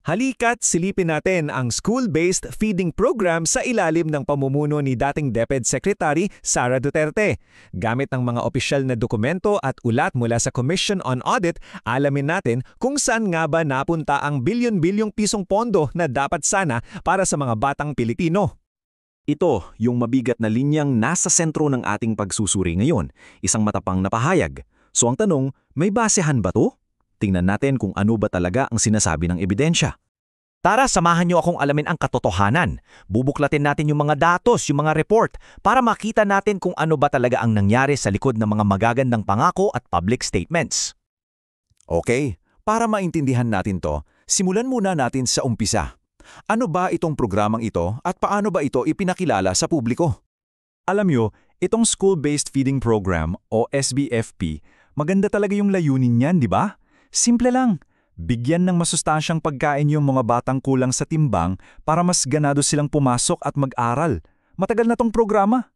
Halika't silipin natin ang school-based feeding program sa ilalim ng pamumuno ni dating DepEd Secretary Sara Duterte. Gamit ang mga opisyal na dokumento at ulat mula sa Commission on Audit, alamin natin kung saan nga ba napunta ang bilyon-bilyong pisong pondo na dapat sana para sa mga batang Pilipino. Ito yung mabigat na linyang nasa sentro ng ating pagsusuri ngayon, isang matapang na pahayag. So ang tanong, may basehan ba to? Tingnan natin kung ano ba talaga ang sinasabi ng ebidensya. Tara, samahan niyo akong alamin ang katotohanan. Bubuklatin natin yung mga datos, yung mga report, para makita natin kung ano ba talaga ang nangyari sa likod ng mga magagandang pangako at public statements. Okay, para maintindihan natin to, simulan muna natin sa umpisa. Ano ba itong programang ito at paano ba ito ipinakilala sa publiko? Alam nyo, itong School-Based Feeding Program o SBFP, maganda talaga yung layunin niyan, di ba? Simple lang. Bigyan ng masustansyang pagkain yung mga batang kulang sa timbang para mas ganado silang pumasok at mag-aral. Matagal na tong programa.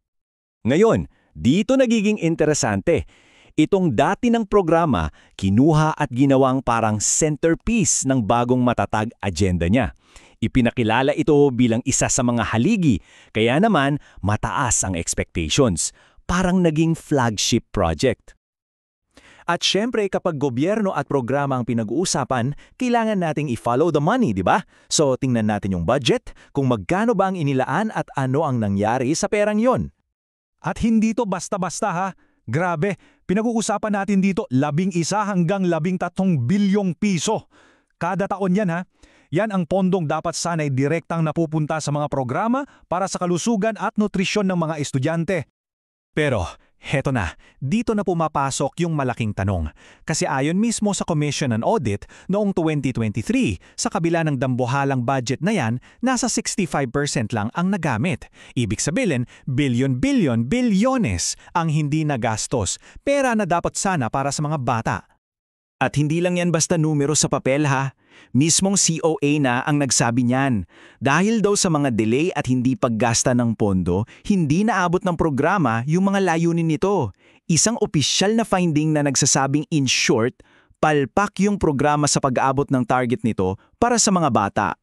Ngayon, dito nagiging interesante. Itong dati ng programa, kinuha at ginawang parang centerpiece ng bagong matatag agenda niya. Ipinakilala ito bilang isa sa mga haligi, kaya naman mataas ang expectations. Parang naging flagship project. At syempre kapag gobyerno at programa ang pinag-uusapan, kailangan nating i-follow the money, di ba? So tingnan natin yung budget, kung magkano ba ang inilaan at ano ang nangyari sa perang yon. At hindi to basta-basta ha. Grabe, pinag-uusapan natin dito 11 hanggang 13 bilyong piso. Kada taon yan ha. Yan ang pondong dapat sana'y direktang napupunta sa mga programa para sa kalusugan at nutrisyon ng mga estudyante. Pero heto na, dito na pumapasok yung malaking tanong. Kasi ayon mismo sa Commission on Audit, noong 2023, sa kabila ng dambuhalang budget na yan, nasa 65% lang ang nagamit. Ibig sabihin, bilyon-bilyones ang hindi nagastos, pera na dapat sana para sa mga bata. At hindi lang yan basta numero sa papel ha. Mismong COA na ang nagsabi niyan. Dahil daw sa mga delay at hindi paggasta ng pondo, hindi naabot ng programa yung mga layunin nito. Isang opisyal na finding na nagsasabing in short, palpak yung programa sa pag-aabot ng target nito para sa mga bata.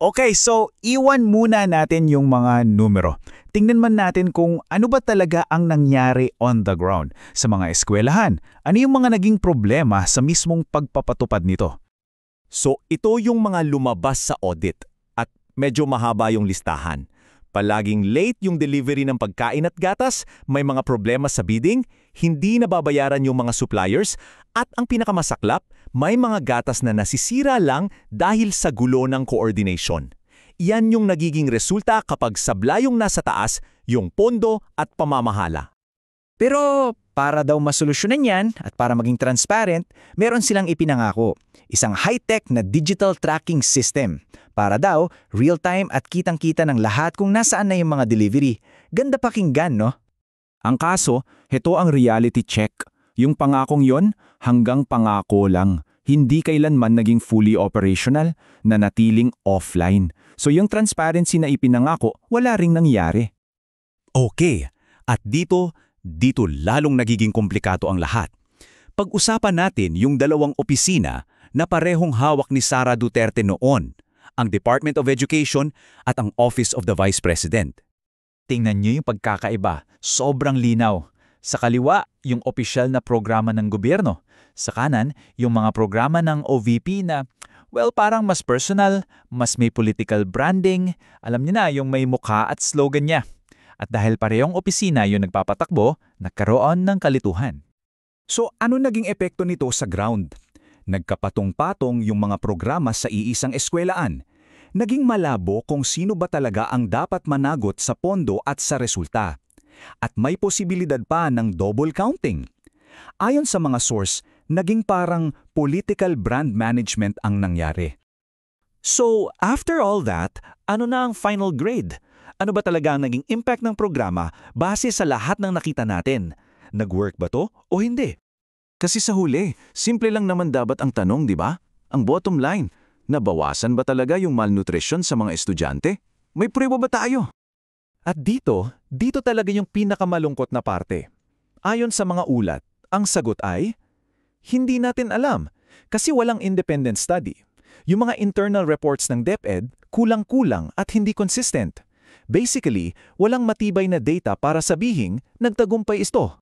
Okay, so iwan muna natin yung mga numero. Tingnan man natin kung ano ba talaga ang nangyari on the ground sa mga eskwelahan. Ano yung mga naging problema sa mismong pagpapatupad nito? So ito yung mga lumabas sa audit at medyo mahaba yung listahan. Palaging late yung delivery ng pagkain at gatas, may mga problema sa bidding, hindi nababayaran yung mga suppliers, at ang pinakamasaklap, may mga gatas na nasisira lang dahil sa gulo ng coordination. Yan yung nagiging resulta kapag sablay yung nasa taas, yung pondo at pamamahala. Pero para daw masolusyonan yan at para maging transparent, meron silang ipinangako. Isang high-tech na digital tracking system. Para daw, real-time at kitang-kita ng lahat kung nasaan na yung mga delivery. Ganda pakinggan, no? Ang kaso, heto ang reality check. Yung pangakong yon, hanggang pangako lang. Hindi kailanman naging fully operational, na natiling offline. So yung transparency na ipinangako, wala ring nangyari. Okay, at dito lalong nagiging komplikado ang lahat. Pag-usapan natin yung dalawang opisina na parehong hawak ni Sara Duterte noon, ang Department of Education at ang Office of the Vice President. Tingnan niyo yung pagkakaiba. Sobrang linaw. Sa kaliwa, yung opisyal na programa ng gobyerno. Sa kanan, yung mga programa ng OVP na, well, parang mas personal, mas may political branding. Alam niyo na, yung may mukha at slogan niya. At dahil parehong opisina yung nagpapatakbo, nagkaroon ng kalituhan. So ano naging epekto nito sa ground? Nagkapatong-patong yung mga programa sa iisang eskwelahan. Naging malabo kung sino ba talaga ang dapat managot sa pondo at sa resulta. At may posibilidad pa ng double counting. Ayon sa mga source, naging parang political brand management ang nangyari. So, after all that, ano na ang final grade? Ano ba talaga ang naging impact ng programa base sa lahat ng nakita natin? Nag-work ba to o hindi? Kasi sa huli, simple lang naman dapat ang tanong, di ba? Ang bottom line, nabawasan ba talaga yung malnutrition sa mga estudyante? May prueba ba tayo? At dito talaga yung pinakamalungkot na parte. Ayon sa mga ulat, ang sagot ay, hindi natin alam kasi walang independent study. Yung mga internal reports ng DepEd, kulang-kulang at hindi consistent. Basically, walang matibay na data para sabihing nagtagumpay ito.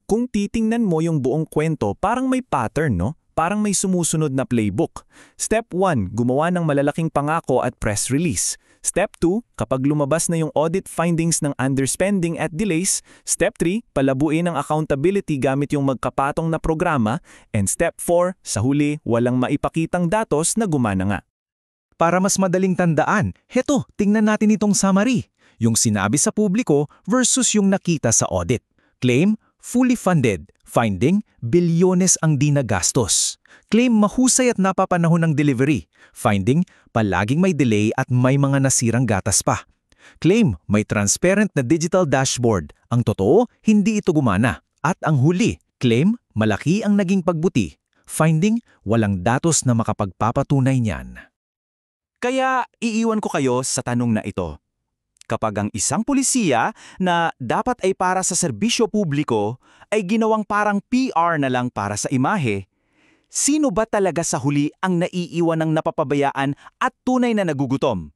Kung titingnan mo yung buong kwento, parang may pattern, no? Parang may sumusunod na playbook. Step 1, gumawa ng malalaking pangako at press release. Step 2, kapag lumabas na yung audit findings ng underspending at delays. Step 3, palabuin ang accountability gamit yung magkapatong na programa. And Step 4, sa huli, walang maipakitang datos na gumana nga. Para mas madaling tandaan, heto, tingnan natin itong summary. Yung sinabi sa publiko versus yung nakita sa audit. Claim, fully funded. Finding, bilyones ang di nagastos. Claim, mahusay at napapanahon ng delivery. Finding, palaging may delay at may mga nasirang gatas pa. Claim, may transparent na digital dashboard. Ang totoo, hindi ito gumana. At ang huli, claim, malaki ang naging pagbuti. Finding, walang datos na makapagpapatunay niyan. Kaya iiwan ko kayo sa tanong na ito. Kapag ang isang pulisiya na dapat ay para sa serbisyo publiko ay ginawang parang PR na lang para sa imahe, sino ba talaga sa huli ang naiiwan ng napapabayaan at tunay na nagugutom?